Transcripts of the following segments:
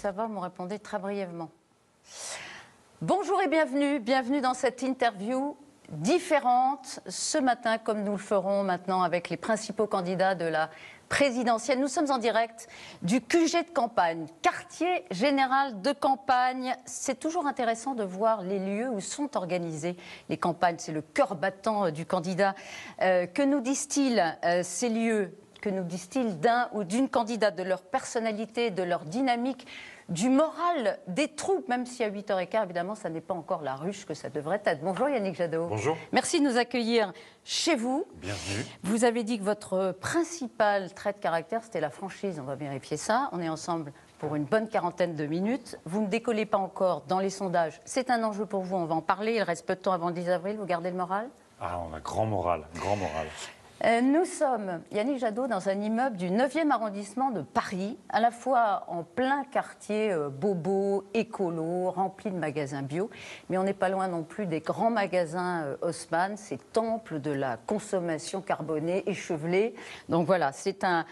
ça va, vous me répondez très brièvement. Bonjour et bienvenue dans cette interview différente ce matin, comme nous le ferons maintenant avec les principaux candidats de la présidentielle. Nous sommes en direct du QG de campagne, quartier général de campagne. C'est toujours intéressant de voir les lieux où sont organisées les campagnes. C'est le cœur battant du candidat. Que nous disent-ils ces lieux? Que nous disent-ils d'un ou d'une candidate, de leur personnalité, de leur dynamique, du moral des troupes, même si à 8h15, évidemment, ça n'est pas encore la ruche que ça devrait être. Bonjour Yannick Jadot. Bonjour. Merci de nous accueillir chez vous. Bienvenue. Vous avez dit que votre principal trait de caractère, c'était la franchise. On va vérifier ça. On est ensemble pour une bonne quarantaine de minutes. Vous ne décollez pas encore dans les sondages. C'est un enjeu pour vous, on va en parler. Il reste peu de temps avant le 10 avril. Vous gardez le moral? Ah, on a grand moral, grand moral. Nous sommes, Yannick Jadot, dans un immeuble du 9e arrondissement de Paris, à la fois en plein quartier bobo, écolo, rempli de magasins bio, mais on n'est pas loin non plus des grands magasins Haussmann, ces temples de la consommation carbonée, échevelés. Donc voilà, c'est un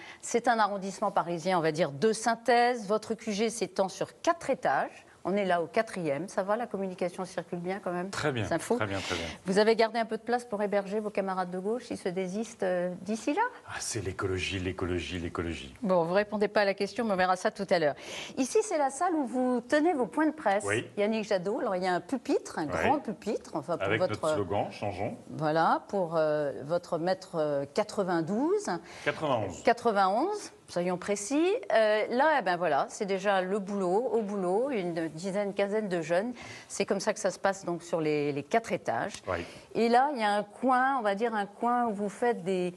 arrondissement parisien, on va dire, de synthèse. Votre QG s'étend sur 4 étages. On est là au 4e. Ça va, la communication circule bien quand même? Très bien, très bien, très bien. Vous avez gardé un peu de place pour héberger vos camarades de gauche s'ils se désistent d'ici là? Ah, c'est l'écologie, l'écologie, l'écologie. Bon, vous ne répondez pas à la question, mais on verra ça tout à l'heure. Ici, c'est la salle où vous tenez vos points de presse, oui. Yannick Jadot. Alors, il y a un pupitre, un grand pupitre. Enfin, pour avec votre slogan, changeons. Voilà, pour votre mètre 92. 91. 91. Soyons précis. Là, ben voilà, c'est déjà le boulot, au boulot, une dizaine, quinzaine de jeunes. C'est comme ça que ça se passe donc sur les 4 étages. Oui. Et là, il y a un coin, on va dire un coin où vous faites des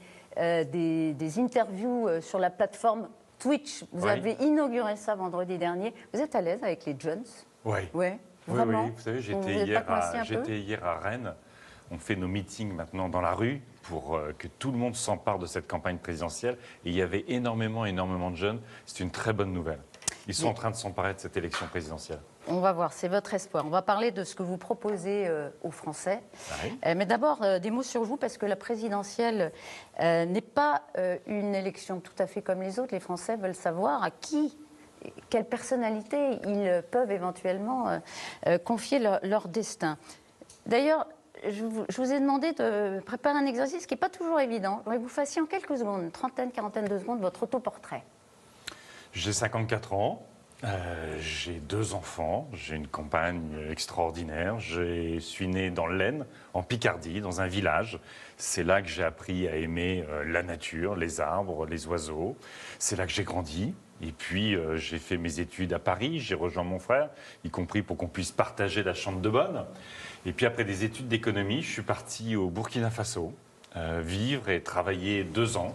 interviews sur la plateforme Twitch. Vous avez inauguré ça vendredi dernier. Vous êtes à l'aise avec les jeunes? Oui. Ouais, Oui, vraiment. oui. Vous savez, j'étais hier à Rennes. On fait nos meetings maintenant dans la rue pour que tout le monde s'empare de cette campagne présidentielle. Et il y avait énormément de jeunes. C'est une très bonne nouvelle. Ils sont en train de s'emparer de cette élection présidentielle. On va voir, c'est votre espoir. On va parler de ce que vous proposez aux Français. Oui. Mais d'abord, des mots sur vous, parce que la présidentielle n'est pas une élection tout à fait comme les autres. Les Français veulent savoir à qui, quelle personnalité ils peuvent éventuellement confier leur destin. D'ailleurs, je vous ai demandé de préparer un exercice qui n'est pas toujours évident. J'aimerais que vous fassiez en quelques secondes, une trentaine, quarantaine de secondes, votre autoportrait. J'ai 54 ans, j'ai 2 enfants, j'ai une compagne extraordinaire. Je suis né dans l'Aisne, en Picardie, dans un village. C'est là que j'ai appris à aimer la nature, les arbres, les oiseaux. C'est là que j'ai grandi. Et puis, j'ai fait mes études à Paris, j'ai rejoint mon frère, y compris pour qu'on puisse partager la chambre de bonne. Et puis, après des études d'économie, je suis parti au Burkina Faso, vivre et travailler 2 ans.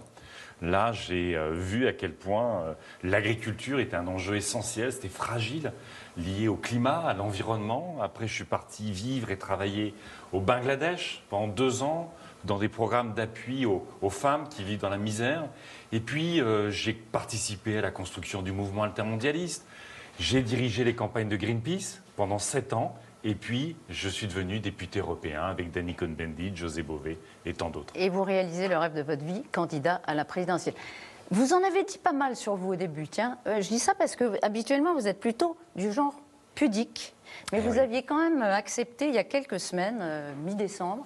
Là, j'ai vu à quel point l'agriculture était un enjeu essentiel, c'était fragile, lié au climat, à l'environnement. Après, je suis parti vivre et travailler au Bangladesh pendant 2 ans, dans des programmes d'appui aux femmes qui vivent dans la misère. Et puis, j'ai participé à la construction du mouvement altermondialiste. J'ai dirigé les campagnes de Greenpeace pendant 7 ans. Et puis, je suis devenu député européen avec Danny Cohn-Bendit, José Bové et tant d'autres. Et vous réalisez le rêve de votre vie, candidat à la présidentielle. Vous en avez dit pas mal sur vous au début, tiens. Je dis ça parce que habituellement, vous êtes plutôt du genre pudique. Mais vous aviez quand même accepté, il y a quelques semaines, mi-décembre,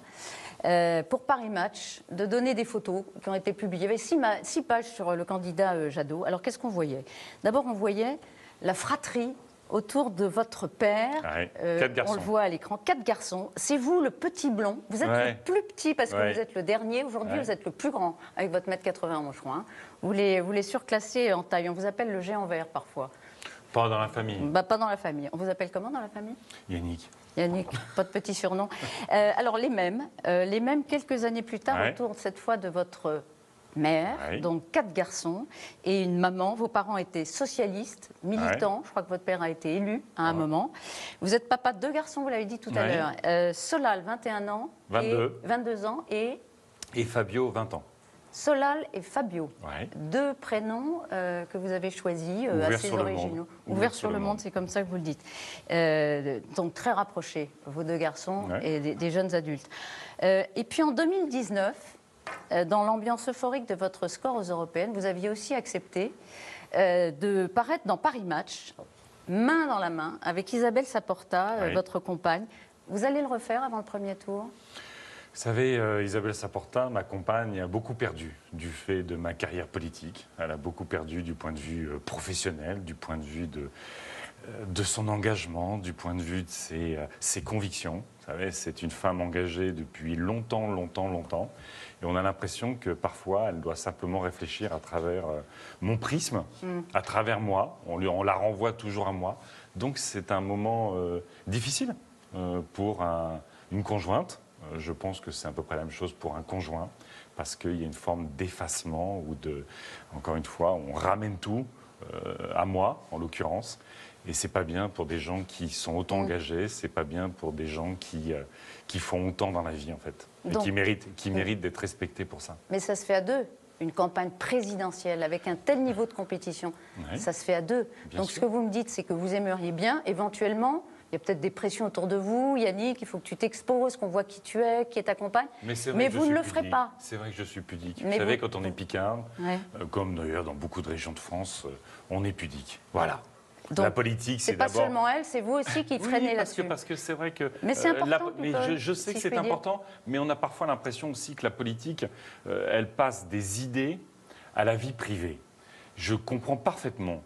pour Paris Match, de donner des photos qui ont été publiées. Il y avait 6 pages sur le candidat Jadot. Alors, qu'est-ce qu'on voyait? D'abord, on voyait la fratrie autour de votre père. 4 garçons. On le voit à l'écran, 4 garçons. C'est vous, le petit blond. Vous êtes le plus petit parce que vous êtes le dernier. Aujourd'hui, vous êtes le plus grand avec votre mètre 81, je crois. Hein. Vous les surclassez en taille. On vous appelle le géant vert parfois. Pas dans la famille. Bah, pas dans la famille. On vous appelle comment dans la famille? Yannick. Yannick, pas de petit surnom. Alors, les mêmes quelques années plus tard, autour cette fois de votre mère, donc 4 garçons et une maman. Vos parents étaient socialistes, militants. Je crois que votre père a été élu à un moment. Vous êtes papa de 2 garçons, vous l'avez dit tout à l'heure. Solal, 21 ans. 22 ans. Et Fabio, 20 ans. Solal et Fabio. 2 prénoms que vous avez choisis, assez originaux. Ouvert sur le monde, c'est comme ça que vous le dites. Donc très rapprochés, vos 2 garçons et des jeunes adultes. Et puis en 2019, dans l'ambiance euphorique de votre score aux européennes, vous aviez aussi accepté de paraître dans Paris Match main dans la main avec Isabelle Saporta, Oui. votre compagne. Vous allez le refaire avant le premier tour? Vous savez, Isabelle Saporta, ma compagne, a beaucoup perdu du fait de ma carrière politique. Elle a beaucoup perdu du point de vue professionnel, du point de vue de son engagement, du point de vue de ses convictions. Vous savez, c'est une femme engagée depuis longtemps, longtemps, longtemps. Et on a l'impression que parfois, elle doit simplement réfléchir à travers mon prisme, à travers moi. On la renvoie toujours à moi. Donc c'est un moment difficile pour une conjointe. Je pense que c'est à peu près la même chose pour un conjoint, parce qu'il y a une forme d'effacement ou encore une fois, on ramène tout à moi, en l'occurrence. Et c'est pas bien pour des gens qui sont autant engagés, c'est pas bien pour des gens qui font autant dans la vie, en fait. Donc, et qui méritent d'être respectés pour ça. Mais ça se fait à deux. Une campagne présidentielle avec un tel niveau de compétition, Ouais. ça se fait à deux. Bien Donc sûr. ce que vous me dites, c'est que vous aimeriez bien, éventuellement, il y a peut-être des pressions autour de vous, Yannick, il faut que tu t'exposes, qu'on voit qui tu es, qui est ta compagne. C'est vrai Mais que je vous ne suis le ferez pudique. pas. C'est vrai que je suis pudique. Mais vous savez, vous- quand on est picard, Ouais. comme d'ailleurs dans beaucoup de régions de France, on est pudique. Voilà. Donc, la politique, c'est c'est pas d'abord... seulement elle, c'est vous aussi qui freinez Oui, là-dessus. parce que c'est vrai que... Mais c'est important, mais Paul, je sais si que je c'est puis dire. important, mais on a parfois l'impression aussi que la politique, elle passe des idées à la vie privée. Je comprends parfaitement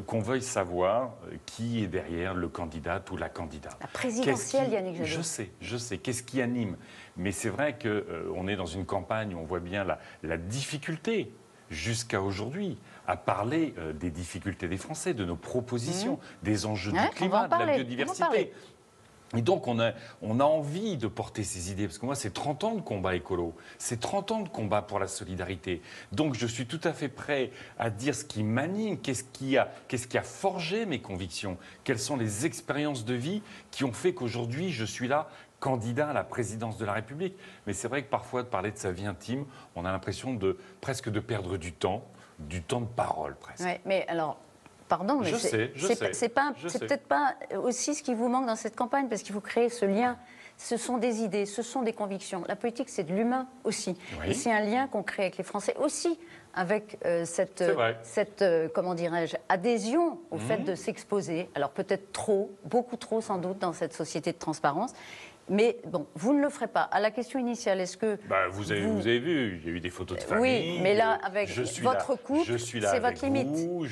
qu'on veuille savoir qui est derrière le candidat ou la candidate. La présidentielle, Yannick Jadot. Je sais. Qu'est-ce qui anime? Mais c'est vrai qu'on est dans une campagne où on voit bien la difficulté, jusqu'à aujourd'hui, à parler des difficultés des Français, de nos propositions, des enjeux Ouais, du on va en climat, de la parler, on va en biodiversité. parler. Et donc, on a envie de porter ces idées, parce que moi, c'est 30 ans de combat écolo, c'est 30 ans de combat pour la solidarité. Donc, je suis tout à fait prêt à dire ce qui m'anime, qu'est-ce qui a forgé mes convictions, quelles sont les expériences de vie qui ont fait qu'aujourd'hui, je suis là, candidat à la présidence de la République. Mais c'est vrai que parfois, de parler de sa vie intime, on a l'impression presque de perdre du temps de parole, presque. Ouais, mais alors, pardon, mais Je sais. c'est peut-être pas aussi ce qui vous manque dans cette campagne, parce qu'il faut créer ce lien. Ce sont des idées, ce sont des convictions. La politique, c'est de l'humain aussi. Oui. Et c'est un lien qu'on crée avec les Français aussi, avec cette comment dirais-je, adhésion au fait de s'exposer. Alors peut-être trop, beaucoup trop sans doute dans cette société de transparence. Mais bon, vous ne le ferez pas. À la question initiale, est-ce que... Vous avez vu, il y a eu des photos de famille. Oui, mais là, avec votre couple, je suis là c'est avec votre limite. vous,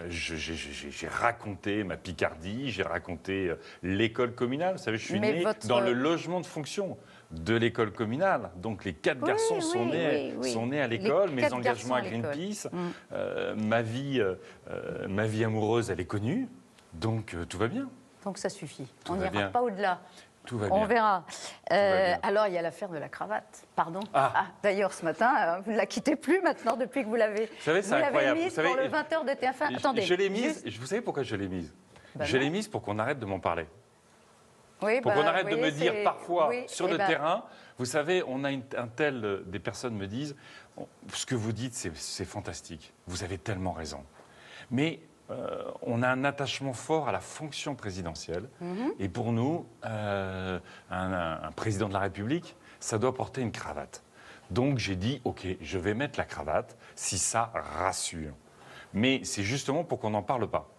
j'ai raconté ma Picardie, j'ai raconté l'école communale. Vous savez, je suis né dans le logement de fonction de l'école communale. Donc les 4 garçons sont nés à l'école, mes engagements à Greenpeace, ma vie amoureuse, elle est connue. Donc tout va bien. Donc ça suffit. Tout On va n'ira bien. pas au-delà. Tout va bien. On verra. va bien. Alors, il y a l'affaire de la cravate. Pardon. Ah. D'ailleurs, ce matin, vous ne la quittez plus maintenant depuis que vous l'avez incroyable. mise Vous savez, pour le 20h de TF1. Attendez. Je l'ai mise. Vous savez pourquoi je l'ai mise? Je l'ai mise pour qu'on arrête de m'en parler. Oui, Pour qu'on arrête de me dire c'est- parfois oui, sur le terrain, vous savez, on a des personnes me disent, ce que vous dites, c'est fantastique. Vous avez tellement raison. Mais on a un attachement fort à la fonction présidentielle. Et pour nous, un président de la République, ça doit porter une cravate. Donc j'ai dit, OK, je vais mettre la cravate si ça rassure. Mais c'est justement pour qu'on n'en parle pas.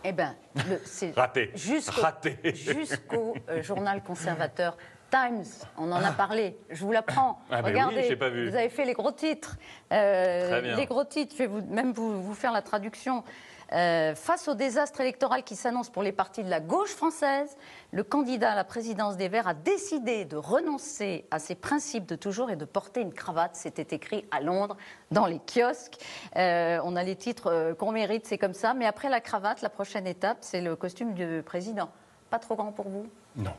Eh bien, c'est Raté. Jusqu'au journal conservateur Times, on en a parlé, je vous l'apprends. Ah ben Regardez, oui, j'ai pas vu. vous avez fait les gros titres. Très bien. Les gros titres, je vais même vous faire la traduction. Face au désastre électoral qui s'annonce pour les partis de la gauche française, le candidat à la présidence des Verts a décidé de renoncer à ses principes de toujours et de porter une cravate. C'était écrit à Londres, dans les kiosques. On a les titres qu'on mérite, c'est comme ça. Mais après la cravate, la prochaine étape, c'est le costume du président. Pas trop grand pour vous? Non.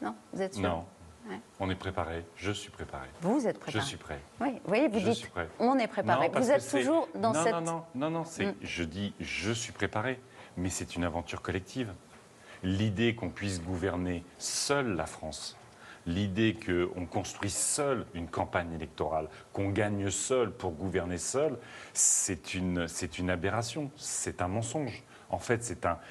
Non, vous êtes sûr? Non. Ouais. On est préparé. Je suis préparé. Vous êtes préparé? Je suis prêt. Oui, vous voyez, vous Je dites, suis prêt. on est préparé. Non, parce Vous que êtes c'est- toujours dans non, cette... Non, je dis je suis préparé, mais c'est une aventure collective. L'idée qu'on puisse gouverner seul la France, l'idée qu'on construise seul une campagne électorale, qu'on gagne seul pour gouverner seul, c'est une aberration, c'est un mensonge. En fait,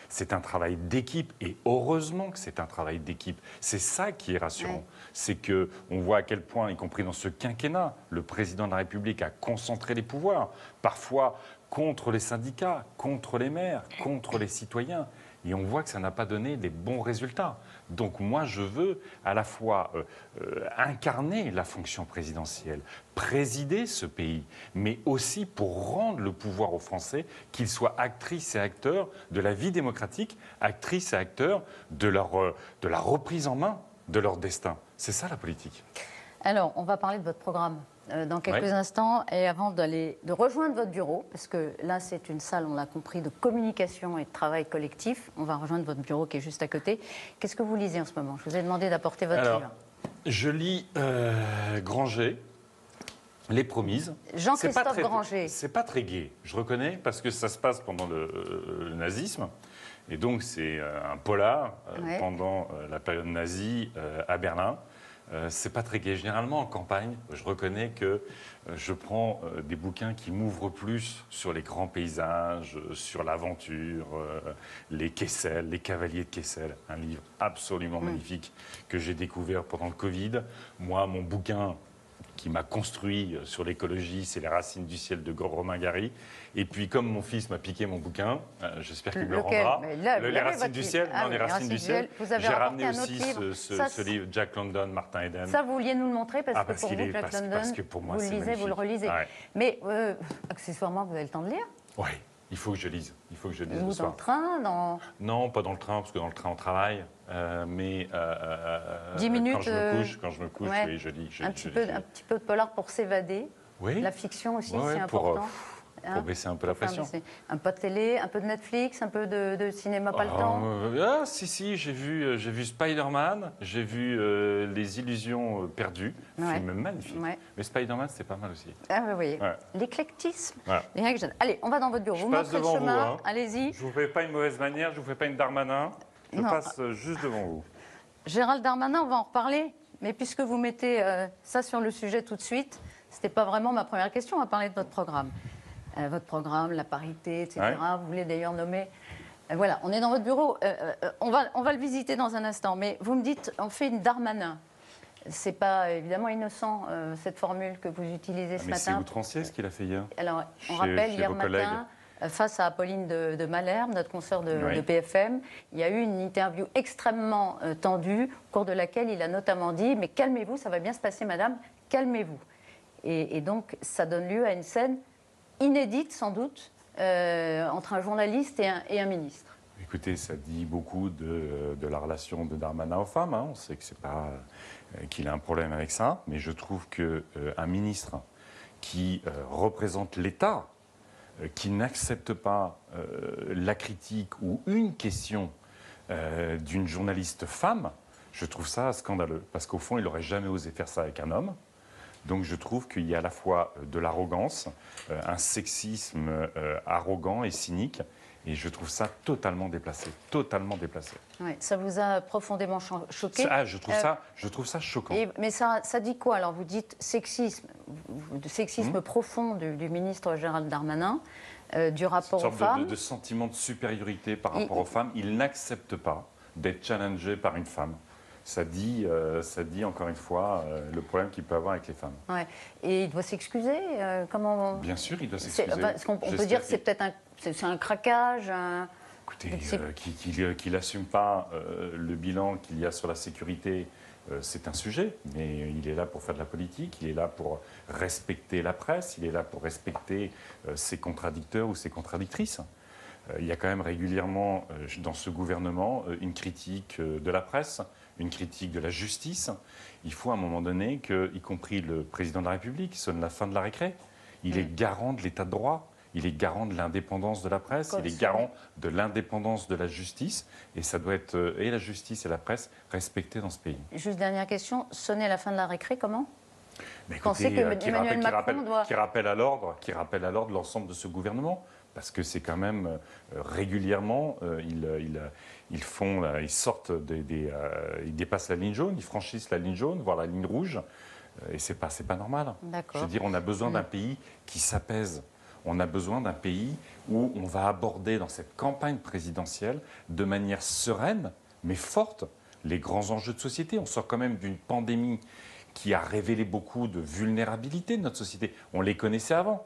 c'est un travail d'équipe, et heureusement que c'est un travail d'équipe. C'est ça qui est rassurant. Ouais. C'est qu'on voit à quel point, y compris dans ce quinquennat, le président de la République a concentré les pouvoirs. Parfois, contre les syndicats, contre les maires, contre les citoyens. Et on voit que ça n'a pas donné des bons résultats. Donc moi, je veux à la fois incarner la fonction présidentielle, présider ce pays, mais aussi pour rendre le pouvoir aux Français, qu'ils soient actrices et acteurs de la vie démocratique, actrices et acteurs de la reprise en main de leur destin. C'est ça la politique. Alors, on va parler de votre programme dans quelques instants. Et avant de rejoindre votre bureau, parce que là, c'est une salle, on l'a compris, de communication et de travail collectif. On va rejoindre votre bureau qui est juste à côté. Qu'est-ce que vous lisez en ce moment? Je vous ai demandé d'apporter votre livre. Je lis Granger, Les Promises. Jean-Christophe Granger. C'est pas très gai, je reconnais, parce que ça se passe pendant le nazisme. Et donc, c'est un polar pendant la période nazie à Berlin. C'est pas très gai. Généralement, en campagne, je reconnais que je prends des bouquins qui m'ouvrent plus sur les grands paysages, sur l'aventure, les Kessel, les Cavaliers de Kessel. Un livre absolument magnifique que j'ai découvert pendant le Covid. Moi, mon bouquin qui m'a construit sur l'écologie, c'est Les Racines du ciel de Romain Gary. Et puis, comme mon fils m'a piqué mon bouquin, j'espère qu'il me le rendra. Les Racines du ciel, les Racines du ciel. J'ai ramené aussi ce livre, Jack London, Martin Eden. Ça, vous vouliez nous le montrer parce que pour vous, Jack London, parce que pour moi, vous le lisez, vous le relisez. Ouais. Mais accessoirement, vous avez le temps de lire? Oui, il faut que je lise. Il faut que je lise le soir. Dans le train Non, pas dans le train, parce que dans le train, on travaille. Mais 10 minutes, quand je me couche, oui, je lis. Un petit peu de polar pour s'évader. Oui. La fiction aussi, c'est important. Pour baisser un peu la pression. Un peu de télé, un peu de Netflix, un peu de cinéma, pas le temps. Si, j'ai vu Spider-Man, j'ai vu Les Illusions perdues, film magnifique. Ouais. Mais Spider-Man, c'est pas mal aussi. Ah oui, oui. Ouais. L'éclectisme. Ouais. Allez, on va dans votre bureau. Vous montrez le chemin. Vous, allez-y. Je vous fais pas une mauvaise manière, je vous fais pas une Darmanin. Je passe juste devant vous. Gérald Darmanin, on va en reparler. Mais puisque vous mettez ça sur le sujet tout de suite, c'était pas vraiment ma première question. On va parler de votre programme. Votre programme, la parité, etc. Ouais. Vous voulez d'ailleurs nommer... voilà, on est dans votre bureau. On va le visiter dans un instant. Mais vous me dites, on fait une Darmanin. C'est pas évidemment innocent, cette formule que vous utilisez ce matin. Mais c'est outrancier ce qu'il a fait hier. Alors, on rappelle, hier matin, face à Apolline de Malherbe, notre consoeur de BFM, il y a eu une interview extrêmement tendue, au cours de laquelle il a notamment dit « Mais calmez-vous, ça va bien se passer, madame, calmez-vous ». Et donc, ça donne lieu à une scène inédite, sans doute, entre un journaliste et un ministre. Écoutez, ça dit beaucoup de la relation de Darmanin aux femmes. On sait que c'est pas qu'il a un problème avec ça, mais je trouve qu'un ministre qui représente l'État, qui n'accepte pas la critique ou une question d'une journaliste femme, je trouve ça scandaleux. Parce qu'au fond, il n'aurait jamais osé faire ça avec un homme. Donc je trouve qu'il y a à la fois de l'arrogance, un sexisme arrogant et cynique, et je trouve ça totalement déplacé, totalement déplacé. Ouais, ça vous a profondément choqué? Je trouve ça choquant. Mais ça dit quoi? Alors vous dites sexisme profond du ministre Gérald Darmanin, du rapport aux femmes. De sentiment de supériorité par rapport aux femmes. Il n'accepte pas d'être challengé par une femme. Ça dit encore une fois le problème qu'il peut avoir avec les femmes. Ouais. Et il doit s'excuser comment... Bien sûr, il doit s'excuser. On peut dire que c'est peut-être un craquage. Écoutez, qu'il n'assume pas le bilan qu'il y a sur la sécurité, c'est un sujet. Mais il est là pour faire de la politique, il est là pour respecter la presse, il est là pour respecter ses contradicteurs ou ses contradictrices. Il y a quand même régulièrement dans ce gouvernement une critique de la presse, une critique de la justice. Il faut à un moment donné que, y compris le président de la République, sonne la fin de la récré. Il est garant de l'état de droit, il est garant de l'indépendance de la presse, il est garant de l'indépendance de la justice. Et ça doit être, et la justice et la presse, respectées dans ce pays. Juste dernière question, sonner la fin de la récré, comment? Mais écoutez, qui rappelle à l'ordre l'ensemble de ce gouvernement. Parce que c'est quand même régulièrement, ils sortent, ils dépassent la ligne jaune, ils franchissent la ligne jaune, voire la ligne rouge, et c'est pas normal. Je veux dire, on a besoin d'un pays qui s'apaise. On a besoin d'un pays où on va aborder dans cette campagne présidentielle de manière sereine, mais forte, les grands enjeux de société. On sort quand même d'une pandémie qui a révélé beaucoup de vulnérabilités de notre société. On les connaissait avant.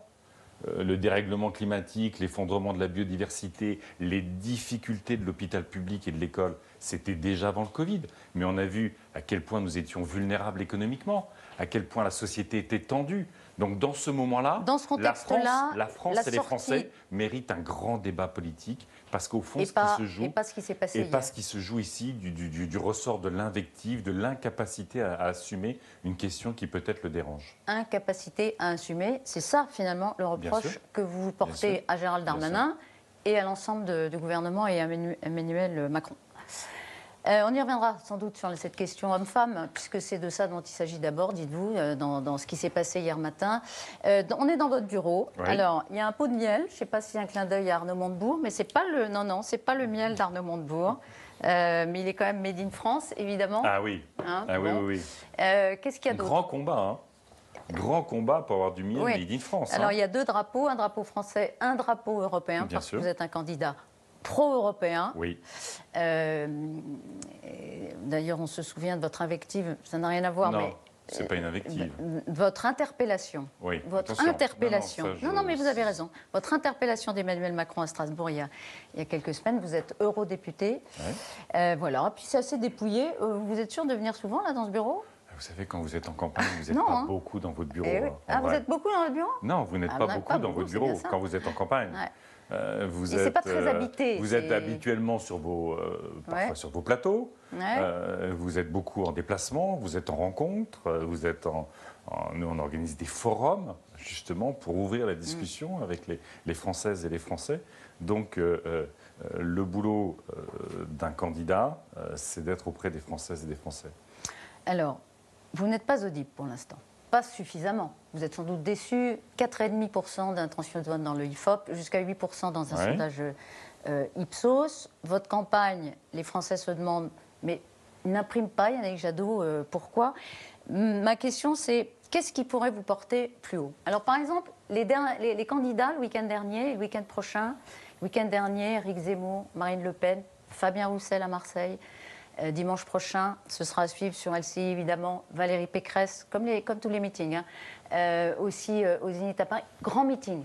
le dérèglement climatique, l'effondrement de la biodiversité, les difficultés de l'hôpital public et de l'école, c'était déjà avant le Covid. Mais on a vu à quel point nous étions vulnérables économiquement, à quel point la société était tendue. Donc dans ce moment-là, dans ce contexte-là, la France et les Français méritent un grand débat politique parce qu'au fond, ce qui se joue, et pas ce qui s'est passé et pas ce qui se joue ici du ressort de l'invective, de l'incapacité à assumer une question qui peut-être le dérange. Incapacité à assumer, c'est ça finalement le reproche que vous portez à Gérald Darmanin et à l'ensemble du gouvernement et à Emmanuel Macron. On y reviendra sans doute sur cette question homme-femme, puisque c'est de ça dont il s'agit d'abord, dites-vous, dans ce qui s'est passé hier matin. On est dans votre bureau. Oui. Alors, il y a un pot de miel. Je ne sais pas s'il y a un clin d'œil à Arnaud Montebourg, mais c'est pas le... Non, c'est pas le miel d'Arnaud Montebourg. Mais il est quand même made in France, évidemment. Ah oui. Hein, ah bon. oui. Qu'est-ce qu'il y a d'autre ? Grand combat, hein. Grand combat pour avoir du miel made in France. Alors, il y a 2 drapeaux, un drapeau français, un drapeau européen, parce que vous êtes un candidat pro-européen. Oui. D'ailleurs, on se souvient de votre invective, ça n'a rien à voir, non, mais... c'est pas une invective. Votre interpellation. Oui, votre interpellation. Non, mais vous avez raison. Votre interpellation d'Emmanuel Macron à Strasbourg il y a quelques semaines, vous êtes eurodéputé. Ouais. Voilà, puis c'est assez dépouillé. Vous êtes sûr de venir souvent là dans ce bureau ? Vous savez, quand vous êtes en campagne, vous n'êtes pas beaucoup dans votre bureau. Vous êtes beaucoup dans votre bureau ? Non, vous n'êtes pas beaucoup dans votre bureau quand vous êtes en campagne. Ouais. Vous êtes, pas très habité. Vous êtes habituellement sur parfois sur vos plateaux. Ouais. Vous êtes beaucoup en déplacement, vous êtes en rencontre, nous on organise des forums justement pour ouvrir la discussion avec les Françaises et les Français. Donc le boulot d'un candidat, c'est d'être auprès des Françaises et des Français. Alors, vous n'êtes pas audible pour l'instant. Pas suffisamment. Vous êtes sans doute déçu. 4,5% d'intention de vote dans le IFOP, jusqu'à 8% dans un sondage Ipsos. Votre campagne, les Français se demandent, mais n'imprime pas, Yannick Jadot, pourquoi ? Ma question, c'est qu'est-ce qui pourrait vous porter plus haut ? Alors, par exemple, les candidats, le week-end dernier, le week-end prochain, le week-end dernier, Éric Zemmour, Marine Le Pen, Fabien Roussel à Marseille. Dimanche prochain, ce sera à suivre sur LCI, évidemment, Valérie Pécresse, comme tous les meetings, aussi au Zénith à Paris. Grand meeting.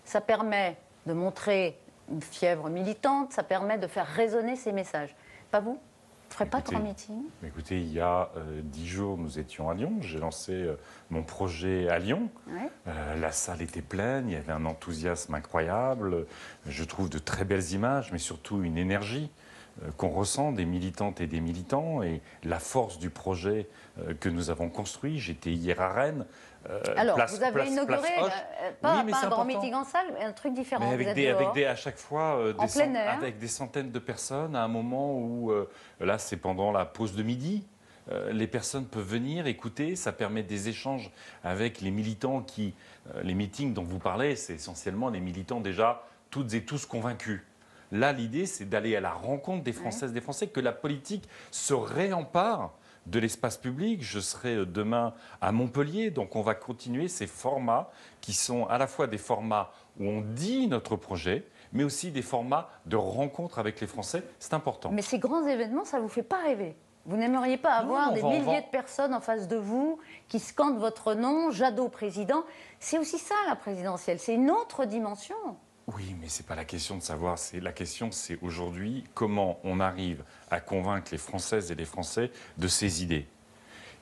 Ça permet de montrer une fièvre militante, ça permet de faire résonner ces messages. Pas vous ? Vous ne ferez pas de grand meeting ? Écoutez, il y a 10 jours, nous étions à Lyon. J'ai lancé mon projet à Lyon. Ouais. La salle était pleine, il y avait un enthousiasme incroyable. Je trouve de très belles images, mais surtout une énergie qu'on ressent des militantes et des militants et la force du projet que nous avons construit. J'étais hier à Rennes. Alors, vous avez inauguré, pas un grand meeting en salle, mais un truc différent. Mais à chaque fois, avec des centaines de personnes, à un moment où, là, c'est pendant la pause de midi, les personnes peuvent venir, écouter, ça permet des échanges avec les militants les meetings dont vous parlez, c'est essentiellement les militants déjà toutes et tous convaincus. Là, l'idée, c'est d'aller à la rencontre des Françaises et des Français, que la politique se réempare de l'espace public. Je serai demain à Montpellier, donc on va continuer ces formats qui sont à la fois des formats où on dit notre projet, mais aussi des formats de rencontre avec les Français. C'est important. Mais ces grands événements, ça ne vous fait pas rêver ? Vous n'aimeriez pas avoir des milliers de personnes en face de vous qui scandent votre nom, Jadot président ? C'est aussi ça, la présidentielle. C'est une autre dimension. Oui, mais ce n'est pas la question de savoir. La question, c'est aujourd'hui comment on arrive à convaincre les Françaises et les Français de ces idées.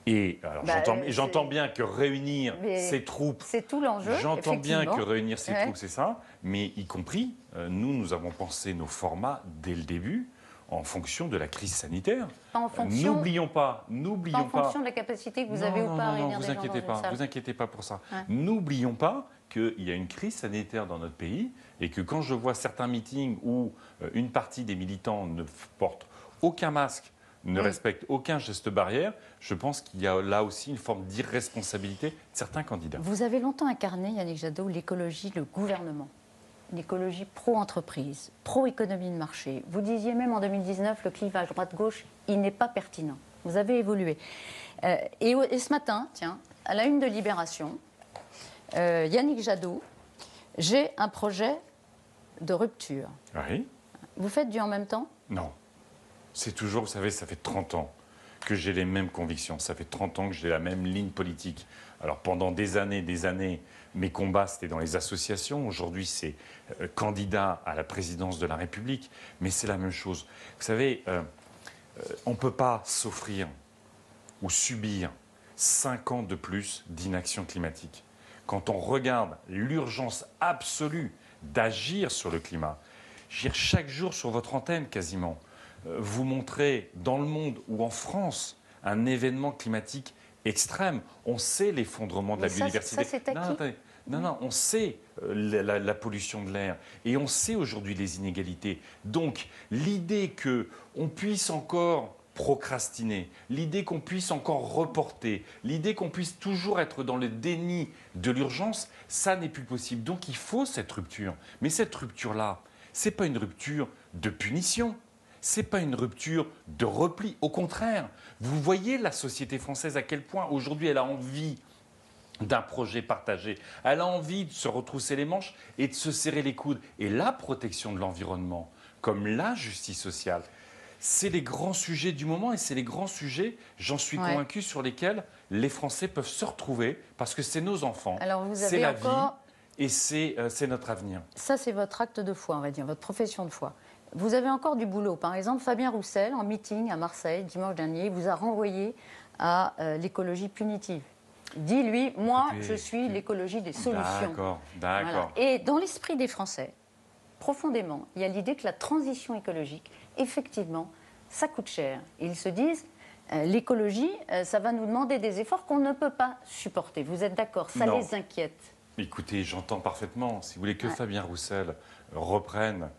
Et alors, j'entends bien que réunir ces troupes... C'est tout l'enjeu, J'entends bien que réunir ces troupes, c'est ça. Mais y compris, nous avons pensé nos formats dès le début en fonction de la crise sanitaire. N'oublions pas... En fonction de la capacité que vous avez ou pas à réunir des gens dans une salle. Vous inquiétez pas pour ça. N'oublions pas qu'il y a une crise sanitaire dans notre pays et que quand je vois certains meetings où une partie des militants ne portent aucun masque, ne respectent aucun geste barrière, je pense qu'il y a là aussi une forme d'irresponsabilité de certains candidats. Vous avez longtemps incarné, Yannick Jadot, l'écologie, le gouvernement. L'écologie pro-entreprise, pro-économie de marché. Vous disiez même en 2019, le clivage droite-gauche, il n'est pas pertinent. Vous avez évolué. Et ce matin, tiens, à la une de Libération, Yannick Jadot, j'ai un projet de rupture. Oui. Vous faites du en même temps ? Non. C'est toujours, vous savez, ça fait 30 ans que j'ai les mêmes convictions. Ça fait 30 ans que j'ai la même ligne politique. Alors pendant des années, mes combats, c'était dans les associations. Aujourd'hui, c'est candidat à la présidence de la République. Mais c'est la même chose. Vous savez, on ne peut pas s'offrir ou subir 5 ans de plus d'inaction climatique. Quand on regarde l'urgence absolue d'agir sur le climat, chaque jour sur votre antenne quasiment, vous montrez dans le monde ou en France un événement climatique extrême. On sait l'effondrement de la biodiversité. Ça, c'est acquis. Non, on sait la pollution de l'air et on sait aujourd'hui les inégalités. Donc, l'idée qu'on puisse encore procrastiner, l'idée qu'on puisse encore reporter, l'idée qu'on puisse toujours être dans le déni de l'urgence, ça n'est plus possible. Donc, il faut cette rupture. Mais cette rupture-là, ce n'est pas une rupture de punition. Ce n'est pas une rupture de repli. Au contraire, vous voyez la société française à quel point aujourd'hui elle a envie d'un projet partagé. Elle a envie de se retrousser les manches et de se serrer les coudes. Et la protection de l'environnement, comme la justice sociale, c'est les grands sujets du moment et c'est les grands sujets, j'en suis convaincu, sur lesquels les Français peuvent se retrouver parce que c'est nos enfants, c'est la vie et c'est notre avenir. Ça, c'est votre acte de foi, on va dire, votre profession de foi. Vous avez encore du boulot. Par exemple, Fabien Roussel, en meeting à Marseille, dimanche dernier, vous a renvoyé à l'écologie punitive. Il dit, lui, moi, je suis l'écologie des solutions. D'accord. Voilà. Et dans l'esprit des Français, profondément, il y a l'idée que la transition écologique, effectivement, ça coûte cher. Ils se disent, l'écologie, ça va nous demander des efforts qu'on ne peut pas supporter. Vous êtes d'accord? Ça les inquiète? Écoutez, j'entends parfaitement. Si vous voulez que Fabien Roussel reprenne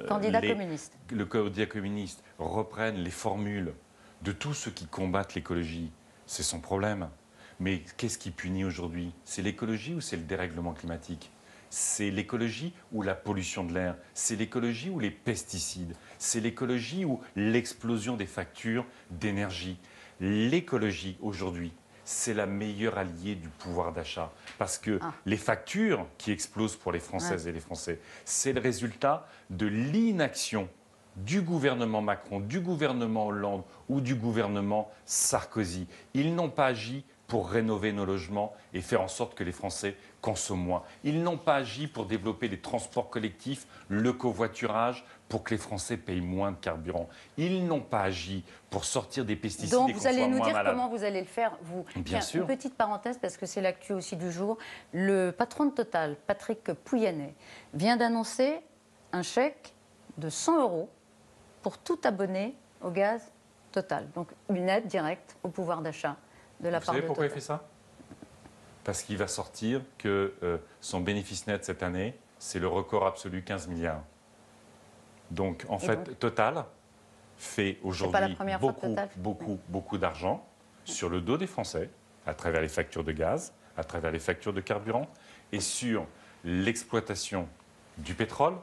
candidat communiste. Le candidat communiste reprenne les formules de tous ceux qui combattent l'écologie, c'est son problème. Mais qu'est-ce qui punit aujourd'hui? C'est l'écologie ou c'est le dérèglement climatique? C'est l'écologie ou la pollution de l'air? C'est l'écologie ou les pesticides? C'est l'écologie ou l'explosion des factures d'énergie? L'écologie aujourd'hui, c'est la meilleure alliée du pouvoir d'achat. Parce que les factures qui explosent pour les Françaises et les Français, c'est le résultat de l'inaction du gouvernement Macron, du gouvernement Hollande ou du gouvernement Sarkozy. Ils n'ont pas agi pour rénover nos logements et faire en sorte que les Français consomment moins. Ils n'ont pas agi pour développer les transports collectifs, le covoiturage, pour que les Français payent moins de carburant. Ils n'ont pas agi pour sortir des pesticides et qu'on soit moins malade. Donc vous allez nous dire comment vous allez le faire, vous. Bien sûr. Une petite parenthèse, parce que c'est l'actu aussi du jour. Le patron de Total, Patrick Pouyanné, vient d'annoncer un chèque de 100 € pour tout abonné au gaz Total. Donc une aide directe au pouvoir d'achat de la part de Total. Vous savez pourquoi il fait ça? Parce qu'il va sortir que son bénéfice net cette année, c'est le record absolu, 15 milliards. Donc, en fait, Total fait aujourd'hui beaucoup d'argent sur le dos des Français, à travers les factures de gaz, à travers les factures de carburant, et sur l'exploitation du pétrole,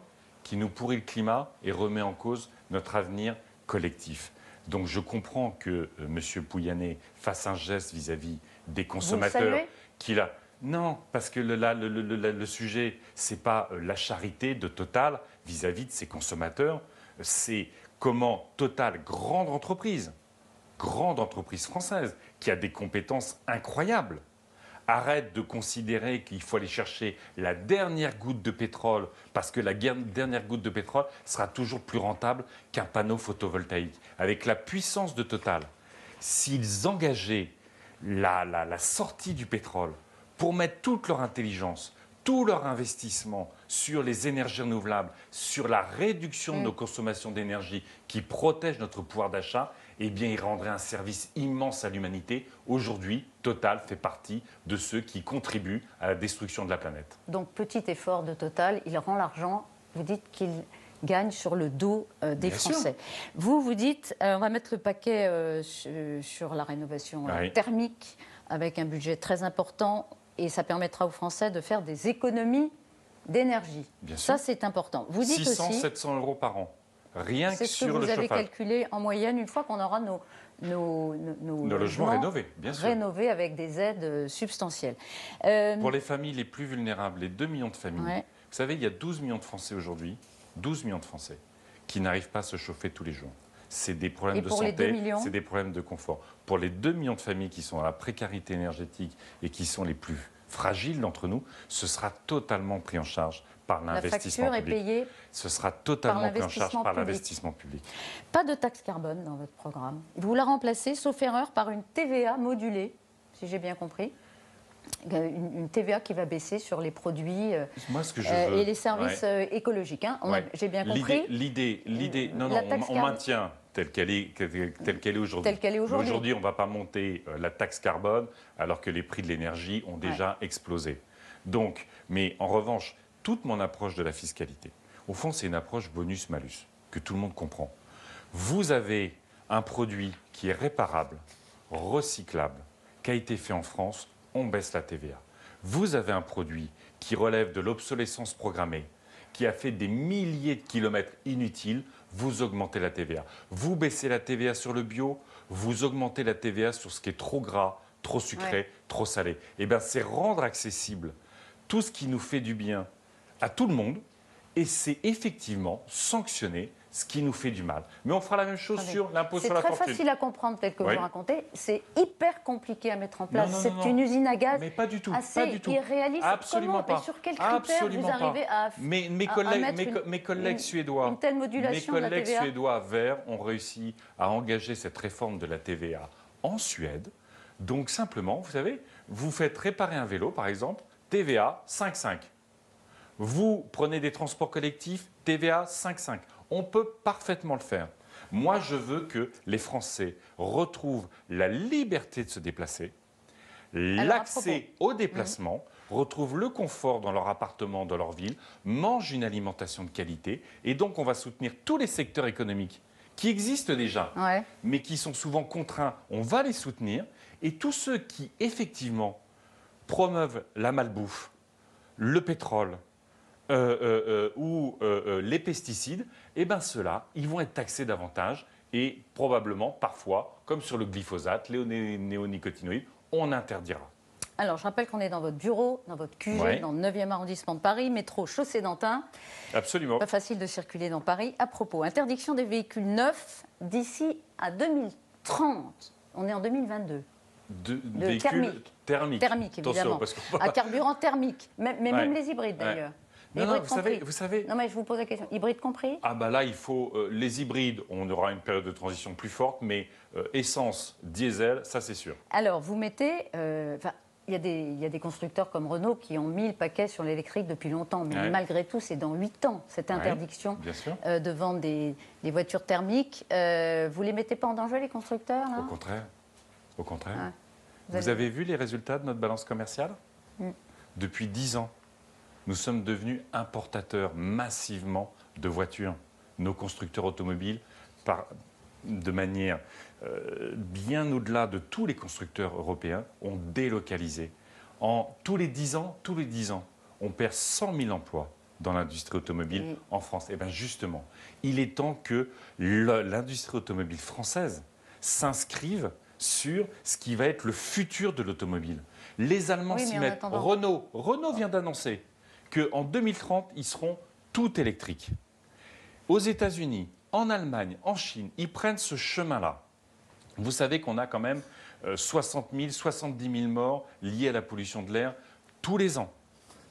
qui nous pourrit le climat et remet en cause notre avenir collectif. Donc, je comprends que M. Pouyanné fasse un geste vis-à-vis des consommateurs qu'il a... Non, parce que le sujet, ce n'est pas la charité de Total vis-à-vis de ses consommateurs, c'est comment Total, grande entreprise française, qui a des compétences incroyables, arrête de considérer qu'il faut aller chercher la dernière goutte de pétrole, parce que la dernière goutte de pétrole sera toujours plus rentable qu'un panneau photovoltaïque. Avec la puissance de Total, s'ils engageaient la sortie du pétrole, pour mettre toute leur intelligence, tout leur investissement sur les énergies renouvelables, sur la réduction de nos consommations d'énergie qui protège notre pouvoir d'achat, eh bien, ils rendraient un service immense à l'humanité. Aujourd'hui, Total fait partie de ceux qui contribuent à la destruction de la planète. Donc, petit effort de Total, il rend l'argent, vous dites qu'il gagne sur le dos des Français. Vous dites, on va mettre le paquet sur la rénovation thermique, avec un budget très important. Et ça permettra aux Français de faire des économies d'énergie. Ça, c'est important. Vous dites 600-700 € par an, rien que sur le chauffage. C'est ce que vous avez calculé en moyenne une fois qu'on aura nos logements rénovés, bien sûr. Rénovés avec des aides substantielles. Pour les familles les plus vulnérables, les 2 millions de familles, vous savez, il y a 12 millions de Français aujourd'hui, 12 millions de Français, qui n'arrivent pas à se chauffer tous les jours. c'est des problèmes Et de pour les 2 santé, millions c'est des problèmes de confort. Pour les 2 millions de familles qui sont dans la précarité énergétique et qui sont les plus fragiles d'entre nous, ce sera totalement pris en charge par l'investissement public. La facture est payée. Ce sera totalement pris en charge par l'investissement public. Pas de taxe carbone dans votre programme. Vous la remplacez, sauf erreur, par une TVA modulée, si j'ai bien compris. Une TVA qui va baisser sur les produits Moi, ce que je veux, et les services écologiques. Hein. J'ai bien compris. L'idée, non, on maintient telle qu'elle est aujourd'hui. Telle qu'elle est aujourd'hui. Aujourd'hui, on ne va pas monter la taxe carbone alors que les prix de l'énergie ont déjà explosé. Donc, mais en revanche, toute mon approche de la fiscalité, au fond, c'est une approche bonus-malus que tout le monde comprend. Vous avez un produit qui est réparable, recyclable, qui a été fait en France, on baisse la TVA. Vous avez un produit qui relève de l'obsolescence programmée, qui a fait des milliers de kilomètres inutiles, vous augmentez la TVA. Vous baissez la TVA sur le bio, vous augmentez la TVA sur ce qui est trop gras, trop sucré, trop salé. Eh bien, c'est rendre accessible tout ce qui nous fait du bien à tout le monde, et c'est effectivement sanctionner ce qui nous fait du mal. Mais on fera la même chose sur l'impôt sur la fortune. C'est très facile à comprendre tel que vous racontez. C'est hyper compliqué à mettre en place. C'est une usine à gaz mais pas du tout, assez pas du tout. irréaliste. Absolument pas. Et sur quels critères vous arrivez à Mes collègues suédois, une telle modulation de la TVA suédois verts ont réussi à engager cette réforme de la TVA en Suède. Donc simplement, vous savez, vous faites réparer un vélo, par exemple, TVA 5,5. Vous prenez des transports collectifs, TVA 5,5. On peut parfaitement le faire. Moi, je veux que les Français retrouvent la liberté de se déplacer, l'accès au déplacement, retrouvent le confort dans leur appartement, dans leur ville, mangent une alimentation de qualité. Et donc, on va soutenir tous les secteurs économiques qui existent déjà, mais qui sont souvent contraints. On va les soutenir. Et tous ceux qui, effectivement, promeuvent la malbouffe, le pétrole, ou les pesticides, eh bien ceux-là, ils vont être taxés davantage et probablement, parfois, comme sur le glyphosate, les néonicotinoïdes, on interdira. Alors, je rappelle qu'on est dans votre bureau, dans votre QG, dans le 9e arrondissement de Paris, métro Chaussée d'Antin. Absolument. Pas facile de circuler dans Paris. À propos, interdiction des véhicules neufs d'ici à 2030. On est en 2022. De véhicules thermiques. Thermiques, évidemment. Attention, à carburant thermique. Même les hybrides, d'ailleurs. Non, vous savez... Non, mais je vous pose la question. Hybride compris? Ah bah là, il faut... les hybrides, on aura une période de transition plus forte, mais essence, diesel, ça c'est sûr. Alors, vous mettez... il y a des constructeurs comme Renault qui ont mis le paquet sur l'électrique depuis longtemps, mais malgré tout, c'est dans 8 ans, cette interdiction de vendre des voitures thermiques. Vous ne les mettez pas en danger, les constructeurs là? Au contraire. Vous avez vu les résultats de notre balance commerciale? Depuis 10 ans, nous sommes devenus importateurs massivement de voitures. Nos constructeurs automobiles, de manière bien au-delà de tous les constructeurs européens, ont délocalisé. Tous les 10 ans, on perd 100 000 emplois dans l'industrie automobile en France. Et bien justement, il est temps que l'industrie automobile française s'inscrive sur ce qui va être le futur de l'automobile. Les Allemands s'y mettent. Renault vient d'annoncer qu'en 2030, ils seront tout électriques. Aux États-Unis, en Allemagne, en Chine, ils prennent ce chemin-là. Vous savez qu'on a quand même 60 000, 70 000 morts liés à la pollution de l'air tous les ans.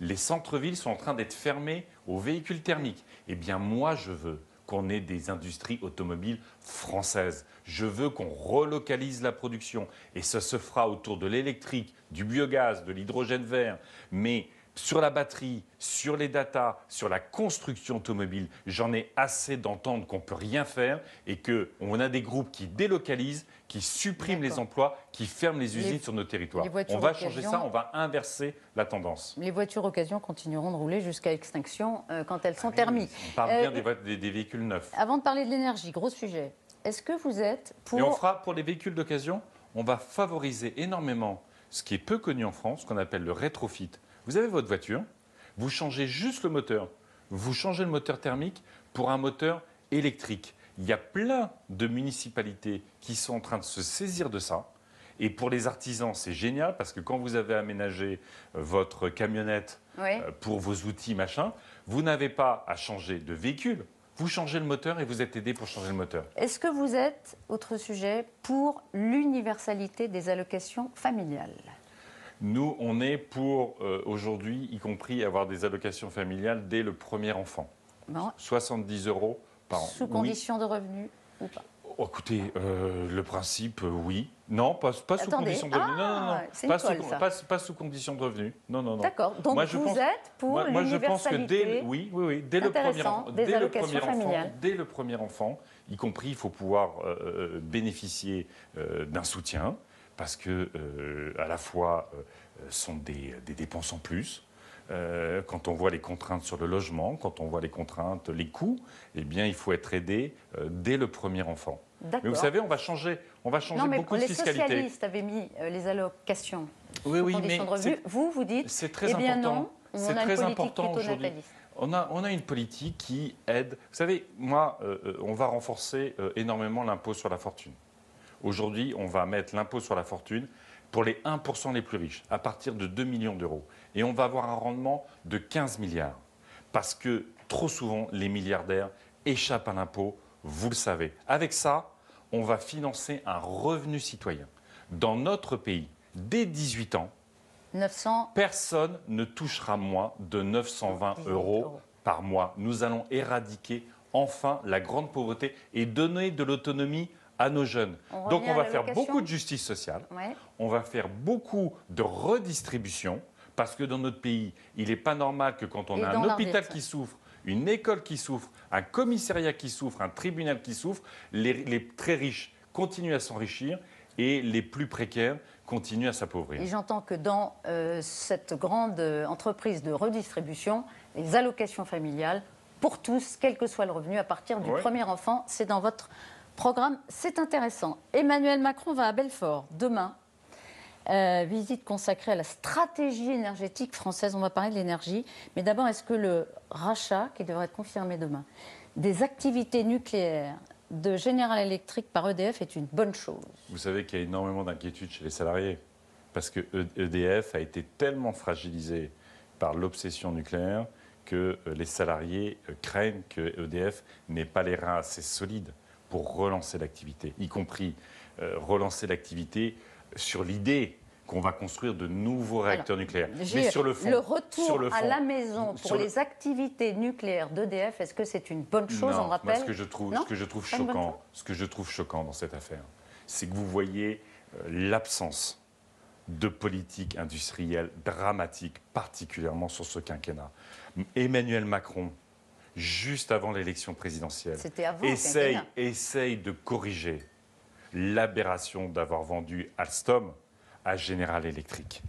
Les centres-villes sont en train d'être fermés aux véhicules thermiques. Eh bien, moi, je veux qu'on ait des industries automobiles françaises. Je veux qu'on relocalise la production. Et ça se fera autour de l'électrique, du biogaz, de l'hydrogène vert. Mais sur la batterie, sur les data, sur la construction automobile, j'en ai assez d'entendre qu'on ne peut rien faire et qu'on a des groupes qui délocalisent, qui suppriment les emplois, qui ferment les usines sur nos territoires. On va changer ça, on va inverser la tendance. Les voitures occasion continueront de rouler jusqu'à extinction quand elles sont thermiques. On parle bien des véhicules neufs. Avant de parler de l'énergie, gros sujet, est-ce que vous êtes pour... Et on fera pour les véhicules d'occasion, on va favoriser énormément ce qui est peu connu en France, ce qu'on appelle le rétrofit. Vous avez votre voiture, vous changez juste le moteur. Vous changez le moteur thermique pour un moteur électrique. Il y a plein de municipalités qui sont en train de se saisir de ça. Et pour les artisans, c'est génial parce que quand vous avez aménagé votre camionnette pour vos outils, machin, vous n'avez pas à changer de véhicule. vous changez le moteur et vous êtes aidé pour changer le moteur. Est-ce que vous êtes, autre sujet, pour l'universalité des allocations familiales? Nous, on est pour, aujourd'hui, y compris avoir des allocations familiales dès le premier enfant. Bon. 70 € par an. Sous condition de revenus ou pas? Oh, écoutez, le principe, oui. Non, pas sous condition de revenus. Pas sous condition de revenus. Non. D'accord. Donc moi, vous êtes pour l'universalité. Oui, dès le premier enfant, y compris, il faut pouvoir bénéficier d'un soutien, parce que à la fois, sont des dépenses en plus. Quand on voit les contraintes sur le logement, quand on voit les contraintes, les coûts, eh bien, il faut être aidé dès le premier enfant. Mais vous savez, on va changer beaucoup de fiscalité. Les socialistes avaient mis les allocations sous condition de revenus. Vous dites, c'est très eh bien important. Non, c'est très important aujourd'hui. On a une politique qui aide. Vous savez, moi, on va renforcer énormément l'impôt sur la fortune. Aujourd'hui, on va mettre l'impôt sur la fortune pour les 1% les plus riches, à partir de 2 millions d'euros. Et on va avoir un rendement de 15 milliards. Parce que trop souvent, les milliardaires échappent à l'impôt, vous le savez. Avec ça, on va financer un revenu citoyen. Dans notre pays, dès 18 ans, 900... personne ne touchera moins de 920 € par mois. Nous allons éradiquer enfin la grande pauvreté et donner de l'autonomie à nos jeunes. Donc on va faire beaucoup de justice sociale, on va faire beaucoup de redistribution, parce que dans notre pays, il n'est pas normal que quand on a un hôpital qui souffre, une école qui souffre, un commissariat qui souffre, un tribunal qui souffre, les très riches continuent à s'enrichir et les plus précaires continuent à s'appauvrir. Et j'entends que dans cette grande entreprise de redistribution, les allocations familiales, pour tous, quel que soit le revenu, à partir du premier enfant, c'est dans votre programme. C'est intéressant. Emmanuel Macron va à Belfort demain. Visite consacrée à la stratégie énergétique française. On va parler de l'énergie. Mais d'abord, est-ce que le rachat, qui devrait être confirmé demain, des activités nucléaires de General Electric par EDF est une bonne chose? Vous savez qu'il y a énormément d'inquiétudes chez les salariés. Parce que EDF a été tellement fragilisé par l'obsession nucléaire que les salariés craignent que EDF n'ait pas les reins assez solides pour relancer l'activité, y compris relancer l'activité sur l'idée qu'on va construire de nouveaux réacteurs nucléaires. Mais sur le fond, à la maison pour les activités nucléaires d'EDF, est-ce que c'est une bonne chose? Non, on rappelle. Moi, ce que je trouve choquant dans cette affaire, c'est que vous voyez l'absence de politique industrielle dramatique, particulièrement sur ce quinquennat. Emmanuel Macron, juste avant l'élection présidentielle, essaye de corriger l'aberration d'avoir vendu Alstom à General Electric.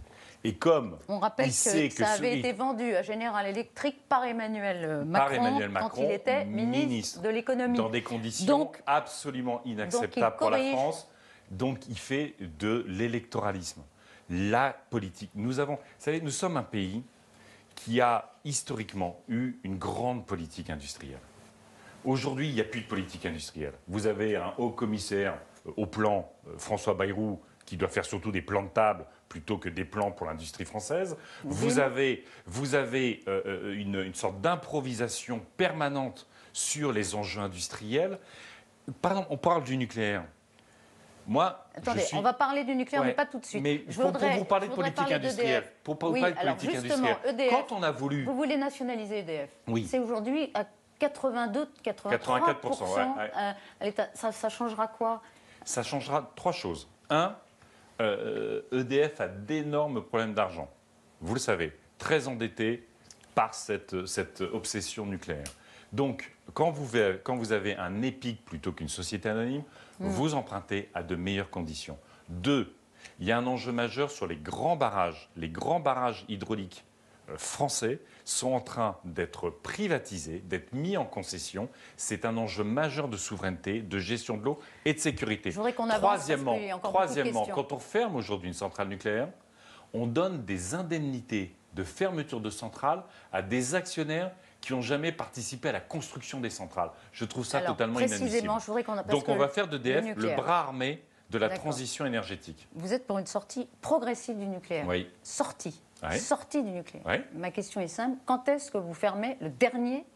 Et comme on rappelle que ça avait été vendu à General Electric par Emmanuel Macron quand il était ministre de l'économie. Dans des conditions absolument inacceptables pour la France. Donc il fait de l'électoralisme. La politique. Vous savez, nous sommes un pays qui a historiquement eu une grande politique industrielle. Aujourd'hui, il n'y a plus de politique industrielle. Vous avez un haut commissaire au plan, François Bayrou, qui doit faire surtout des plans de table plutôt que des plans pour l'industrie française. Vous avez une sorte d'improvisation permanente sur les enjeux industriels. Par exemple, on parle du nucléaire. Moi, attendez, on va parler du nucléaire, mais pas tout de suite. Mais pour vous parler de politique industrielle, EDF, quand on a voulu... Vous voulez nationaliser EDF. Oui. C'est aujourd'hui à 82-83% à l'État. Ça changera quoi? Ça changera trois choses. Un, EDF a d'énormes problèmes d'argent. Vous le savez, très endetté par cette obsession nucléaire. Donc, quand vous avez un EPIC plutôt qu'une société anonyme, vous empruntez à de meilleures conditions. Deux, il y a un enjeu majeur sur les grands barrages. Les grands barrages hydrauliques français sont en train d'être privatisés, d'être mis en concession. C'est un enjeu majeur de souveraineté, de gestion de l'eau et de sécurité. Je voudrais qu'on avance Troisièmement, quand on ferme aujourd'hui une centrale nucléaire, on donne des indemnités de fermeture de centrales à des actionnaires qui n'ont jamais participé à la construction des centrales. Je trouve ça totalement inadmissible. Donc on va faire d'EDF le bras armé de la transition énergétique. Vous êtes pour une sortie progressive du nucléaire. Oui. Sortie du nucléaire. Oui. Ma question est simple. Quand est-ce que vous fermez le dernier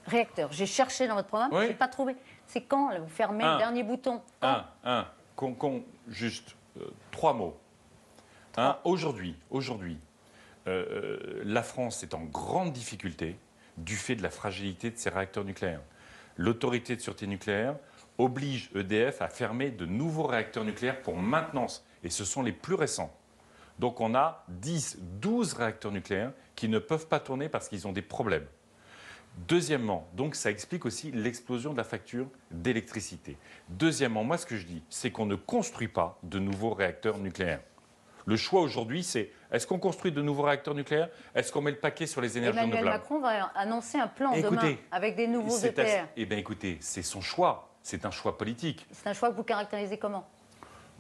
Réacteurs. J'ai cherché dans votre programme, Oui. je n'ai pas trouvé. C'est quand, là, vous fermez le dernier bouton? Juste 3 mots. Aujourd'hui, la France est en grande difficulté du fait de la fragilité de ses réacteurs nucléaires. L'autorité de sûreté nucléaire oblige EDF à fermer de nouveaux réacteurs nucléaires pour maintenance. Et ce sont les plus récents. Donc on a 10, 12 réacteurs nucléaires qui ne peuvent pas tourner parce qu'ils ont des problèmes. Deuxièmement, donc ça explique aussi l'explosion de la facture d'électricité. Deuxièmement, moi ce que je dis, c'est qu'on ne construit pas de nouveaux réacteurs nucléaires. Le choix aujourd'hui, c'est est-ce qu'on construit de nouveaux réacteurs nucléaires? Est-ce qu'on met le paquet sur les énergies Emmanuel renouvelables? Macron va annoncer un plan demain avec des nouveaux EPR. Eh bien écoutez, c'est son choix, c'est un choix politique. C'est un choix que vous caractérisez comment?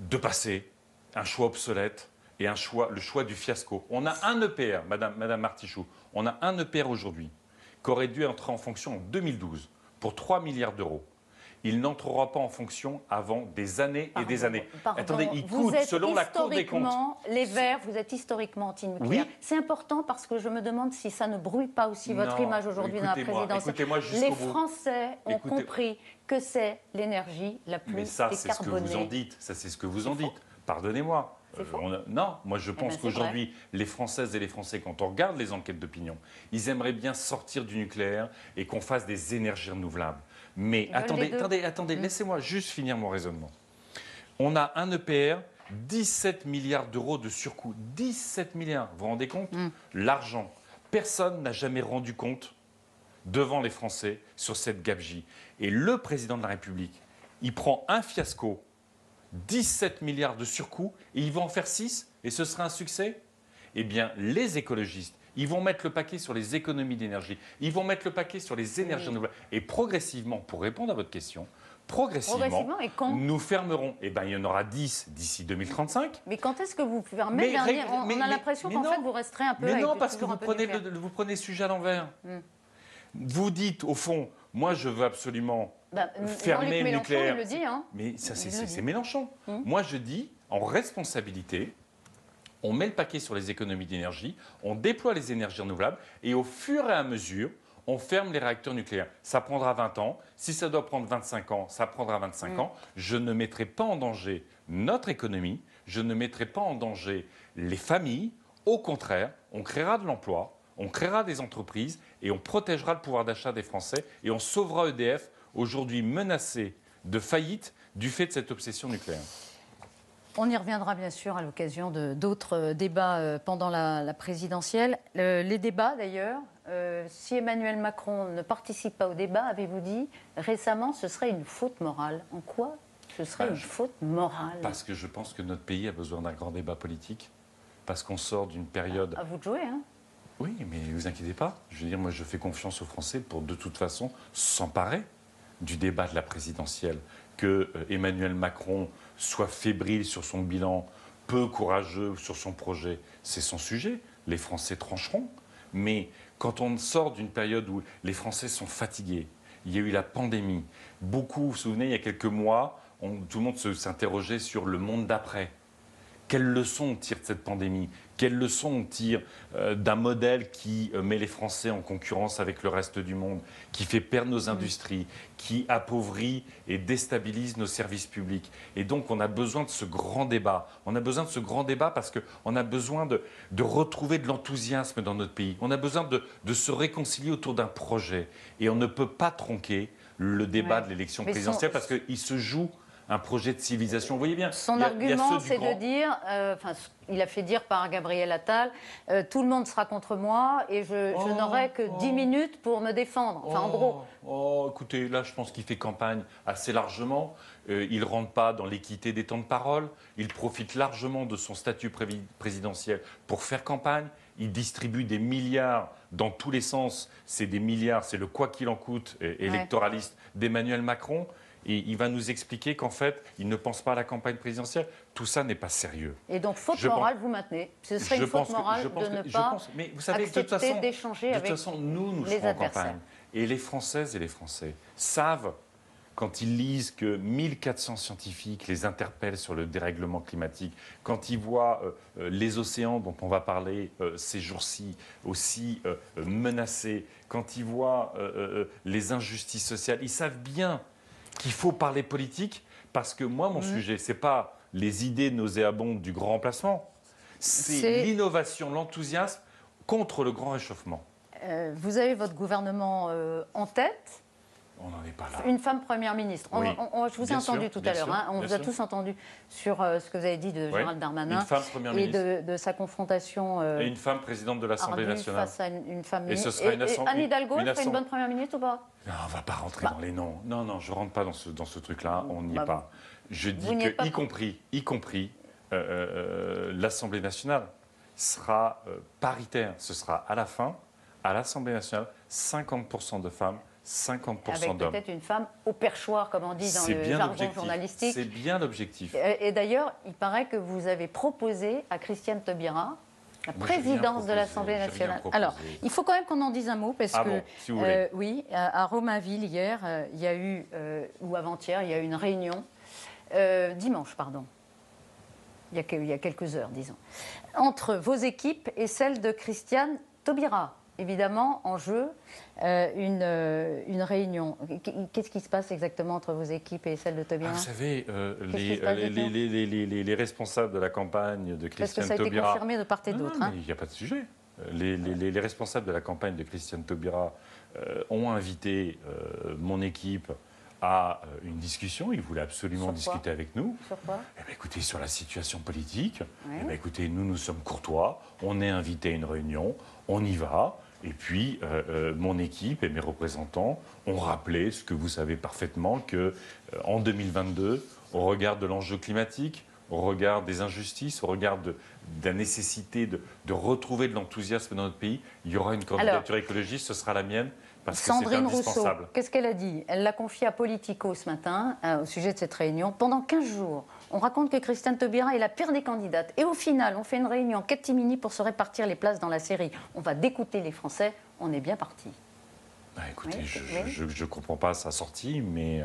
De passer, un choix obsolète et le choix du fiasco. On a un EPR, Madame Martichoux, on a un EPR aujourd'hui qui aurait dû entrer en fonction en 2012 pour 3 milliards d'euros. Il n'entrera pas en fonction avant des années et des années. Attendez, il coûte, selon la Cour des comptes. Les Verts, vous êtes historiquement anti-nucléaire. Oui. C'est important parce que je me demande si ça ne brouille pas aussi votre image aujourd'hui dans la présidentielle. Les Français ont compris que c'est l'énergie la plus décarbonée. Mais ça, c'est ce que vous en dites. Ça, c'est ce que vous en dites. Pardonnez-moi. Non, moi je pense qu'aujourd'hui, les Françaises et les Français, quand on regarde les enquêtes d'opinion, ils aimeraient bien sortir du nucléaire et qu'on fasse des énergies renouvelables. Mais attendez, laissez-moi juste finir mon raisonnement. On a un EPR, 17 milliards d'euros de surcoût. 17 milliards, vous vous rendez compte? L'argent. Personne n'a jamais rendu compte devant les Français sur cette gabegie. Et le président de la République, il prend un fiasco, 17 milliards de surcoût, et il va en faire 6, et ce sera un succès? Eh bien, les écologistes, ils vont mettre le paquet sur les économies d'énergie, ils vont mettre le paquet sur les énergies renouvelables. Et progressivement, pour répondre à votre question, et quand nous fermerons. Eh bien, il y en aura 10 d'ici 2035. Mais quand est-ce que vous fermez On a l'impression qu'en fait, vous resterez un peu... Mais non, parce que vous prenez le sujet à l'envers. Vous dites, au fond, moi, je veux absolument... fermer le nucléaire. Il le dit, hein. Mais ça, c'est Mélenchon. Moi, je dis, en responsabilité, on met le paquet sur les économies d'énergie, on déploie les énergies renouvelables et au fur et à mesure, on ferme les réacteurs nucléaires. Ça prendra 20 ans. Si ça doit prendre 25 ans, ça prendra 25 ans. Je ne mettrai pas en danger notre économie, je ne mettrai pas en danger les familles. Au contraire, on créera de l'emploi, on créera des entreprises et on protégera le pouvoir d'achat des Français et on sauvera EDF, aujourd'hui menacé de faillite du fait de cette obsession nucléaire. On y reviendra bien sûr à l'occasion d'autres débats pendant la présidentielle. Les débats d'ailleurs, si Emmanuel Macron ne participe pas au débat, avez-vous dit récemment, ce serait une faute morale. En quoi ce serait une faute morale? Parce que je pense que notre pays a besoin d'un grand débat politique, parce qu'on sort d'une période... À vous de jouer, hein? Oui, mais ne vous inquiétez pas. Je veux dire, moi je fais confiance aux Français pour de toute façon s'emparer du débat de la présidentielle. Que Emmanuel Macron soit fébrile sur son bilan, peu courageux sur son projet, c'est son sujet. Les Français trancheront. Mais quand on sort d'une période où les Français sont fatigués, il y a eu la pandémie, beaucoup, vous vous souvenez, il y a quelques mois, tout le monde s'interrogeait sur le monde d'après. Quelles leçons on tire de cette pandémie? Quelles leçons on tire d'un modèle qui met les Français en concurrence avec le reste du monde, qui fait perdre nos industries, qui appauvrit et déstabilise nos services publics? Et donc on a besoin de ce grand débat. On a besoin de ce grand débat parce qu'on a besoin de retrouver de l'enthousiasme dans notre pays. On a besoin de se réconcilier autour d'un projet. Et on ne peut pas tronquer le débat de l'élection présidentielle parce qu'il se joue un projet de civilisation. Vous voyez bien. Son argument, c'est de dire, il a fait dire par Gabriel Attal, tout le monde sera contre moi et je n'aurai que 10 minutes pour me défendre. Enfin, en gros. Écoutez, là, je pense qu'il fait campagne assez largement. Il ne rentre pas dans l'équité des temps de parole. Il profite largement de son statut présidentiel pour faire campagne. Il distribue des milliards dans tous les sens. C'est des milliards, c'est le quoi qu'il en coûte électoraliste d'Emmanuel Macron. Et il va nous expliquer qu'en fait, il ne pense pas à la campagne présidentielle. Tout ça n'est pas sérieux. Et donc, faute morale, vous maintenez. Ce serait une faute morale de ne pas accepter d'échanger avec les adversaires. Nous serons en campagne. Et les Françaises et les Français savent quand ils lisent que 1400 scientifiques les interpellent sur le dérèglement climatique, quand ils voient les océans dont on va parler ces jours-ci aussi menacés, quand ils voient les injustices sociales, ils savent bien qu'il faut parler politique, parce que moi, mon sujet, ce n'est pas les idées nauséabondes du grand remplacement, c'est l'innovation, l'enthousiasme contre le grand réchauffement. Vous avez votre gouvernement en tête. On n'en est pas là. Une femme première ministre. Oui. Je vous ai entendu tout à l'heure. On vous a tous entendu sur ce que vous avez dit de Gérald Darmanin. Une femme première ministre. Et de sa confrontation. Et une femme présidente de l'Assemblée nationale. Face à une femme et ministre. Ce sera et Anne Hidalgo serait une bonne première ministre ou pas? Non, on ne va pas rentrer dans les noms. Non, je ne rentre pas dans ce truc-là. On n'y est pas. Je dis que, y compris l'Assemblée nationale sera paritaire. Ce sera à la fin, à l'Assemblée nationale, 50% de femmes, 50% d'hommes. Avec peut-être une femme au perchoir, comme on dit dans le jargon journalistique. C'est bien l'objectif. Et d'ailleurs, il paraît que vous avez proposé à Christiane Taubira la présidence de l'Assemblée nationale. Alors, il faut quand même qu'on en dise un mot, parce que, bon, si vous voulez. Oui, à Romainville, hier, il y a eu, ou avant-hier, il y a eu une réunion, dimanche, pardon, il y a quelques heures, disons, entre vos équipes et celle de Christiane Taubira. Évidemment, en jeu, une réunion. Qu'est-ce qui se passe exactement entre vos équipes et celles de Taubira? Vous savez, les responsables de la campagne de Christiane Taubira... Parce que ça a été confirmé de part et d'autre. Il n'y a pas de sujet. Les responsables de la campagne de Christiane Taubira ont invité mon équipe à une discussion. Ils voulaient absolument discuter avec nous. Sur quoi? Écoutez, sur la situation politique. Écoutez, nous sommes courtois. On est invités à une réunion. On y va. Et puis, mon équipe et mes représentants ont rappelé ce que vous savez parfaitement, qu'en 2022, au regard de l'enjeu climatique, au regard des injustices, au regard de la nécessité de retrouver de l'enthousiasme dans notre pays, il y aura une candidature écologiste, ce sera la mienne, parce que c'est Sandrine indispensable. Rousseau, qu'est-ce qu'elle a dit? Elle l'a confié à Politico ce matin, au sujet de cette réunion. Pendant 15 jours, on raconte que Christiane Taubira est la pire des candidates. Et au final, on fait une réunion en catimini pour se répartir les places dans la série. On va dégoûter les Français. On est bien parti. Écoutez, je ne comprends pas sa sortie, mais...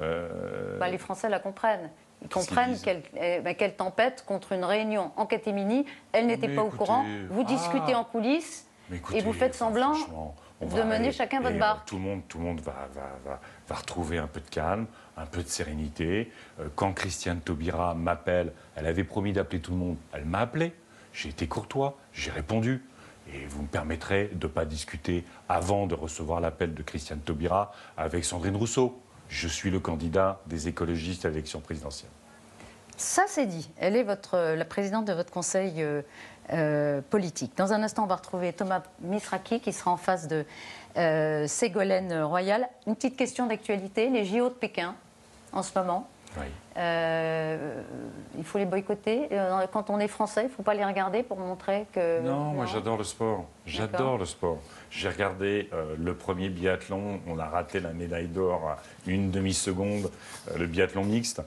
les Français la comprennent. Ils comprennent qu'elle tempête contre une réunion en catimini. Elle n'était pas au courant. Vous discutez en coulisses et vous faites semblant de mener chacun votre barque. Tout le monde va retrouver un peu de calme, un peu de sérénité. Quand Christiane Taubira m'appelle, elle avait promis d'appeler tout le monde. Elle m'a appelé. J'ai été courtois, j'ai répondu. Et vous me permettrez de ne pas discuter avant de recevoir l'appel de Christiane Taubira avec Sandrine Rousseau. Je suis le candidat des écologistes à l'élection présidentielle. Ça, c'est dit. Elle est la présidente de votre conseil politique. Dans un instant, on va retrouver Thomas Misraki qui sera en face de Ségolène Royal. Une petite question d'actualité. Les JO de Pékin, en ce moment. Oui. Il faut les boycotter. Quand on est français, il ne faut pas les regarder pour montrer que... Non, moi j'adore le sport. J'adore le sport. J'ai regardé le premier biathlon. On a raté la médaille d'or à une demi-seconde. Le biathlon mixte.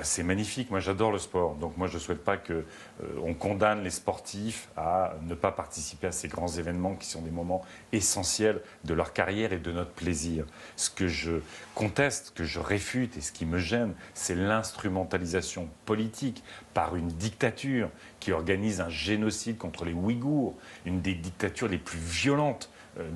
C'est magnifique. Moi j'adore le sport. Donc moi je ne souhaite pas qu'on condamne les sportifs à ne pas participer à ces grands événements qui sont des moments essentiels de leur carrière et de notre plaisir. Ce que je conteste, que je réfute et ce qui me gêne, c'est l'instrumentalisation politique par une dictature qui organise un génocide contre les Ouïghours, une des dictatures les plus violentes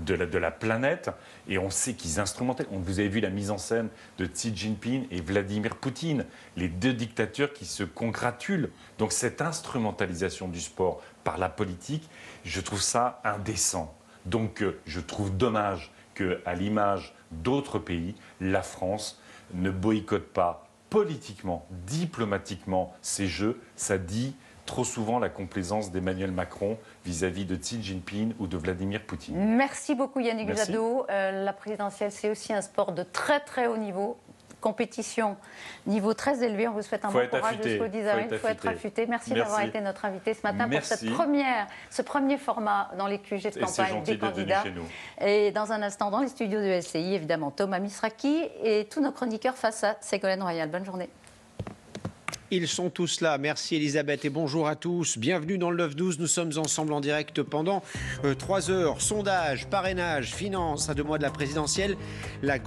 de la planète, et on sait qu'ils instrumentalisent. Vous avez vu la mise en scène de Xi Jinping et Vladimir Poutine, les deux dictatures qui se congratulent. Donc cette instrumentalisation du sport par la politique, je trouve ça indécent. Donc je trouve dommage qu'à l'image d'autres pays, la France ne boycotte pas politiquement, diplomatiquement ces Jeux. Ça dit trop souvent la complaisance d'Emmanuel Macron vis-à-vis de Xi Jinping ou de Vladimir Poutine. Merci beaucoup Yannick Jadot. La présidentielle, c'est aussi un sport de très très haut niveau. Compétition, niveau très élevé. On vous souhaite un bon courage jusqu'au 10 avril. Il faut être affûté. Merci d'avoir été notre invité ce matin pour ce premier format dans les QG de campagne des candidats. Et dans un instant, dans les studios de LCI, évidemment, Thomas Misraki et tous nos chroniqueurs face à Ségolène Royal. Bonne journée. Ils sont tous là. Merci Elisabeth et bonjour à tous. Bienvenue dans le 9-12. Nous sommes ensemble en direct pendant 3 heures. Sondage, parrainage, finance, à 2 mois de la présidentielle. La